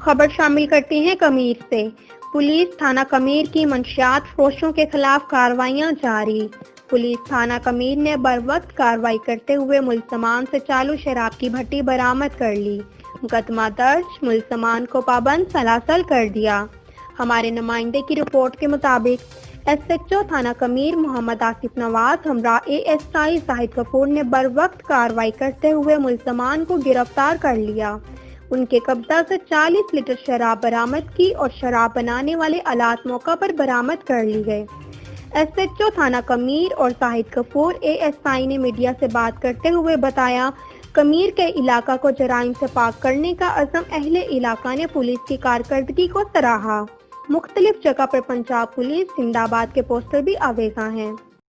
خبر شامل کرتے ہیں کمیر سے۔ پولیس تھانہ کمیر کی منشیات فروشوں کے خلاف کارروائیاں جاری۔ پولیس تھانہ کمیر نے بروقت کارروائی کرتے ہوئے ملزمان سے چالو شراب کی بھٹی برآمد کر لی۔ مقدمہ درج، ملزمان کو پابند سلاسل کر دیا۔ ہمارے نمائندے کی رپورٹ کے مطابق ایس ایچ او تھانہ کمیر محمد آصف نواز ہمراہ اے ایس آئی زاہد غفور نے بروقت کارروائی کرتے ہوئے ملزمان کو گرفتار کر لیا۔ ان کے قبضہ سے 40 لیٹر شراب برآمد کی اور شراب بنانے والے آلات موقع پر برآمد کر لی گئے۔ ایس ایچ او تھانہ کمیر اور زاہد غفور اے ایس آئی نے میڈیا سے بات کرتے ہوئے بتایا، کمیر کے علاقہ کو جرائم سے پاک کرنے کا عزم اہل علاقہ نے پولیس کی کارکردگی کو سراہا۔ مختلف جگہ پر پنجاب پولیس زندہ باد کے پوسٹر بھی آویزاں ہیں۔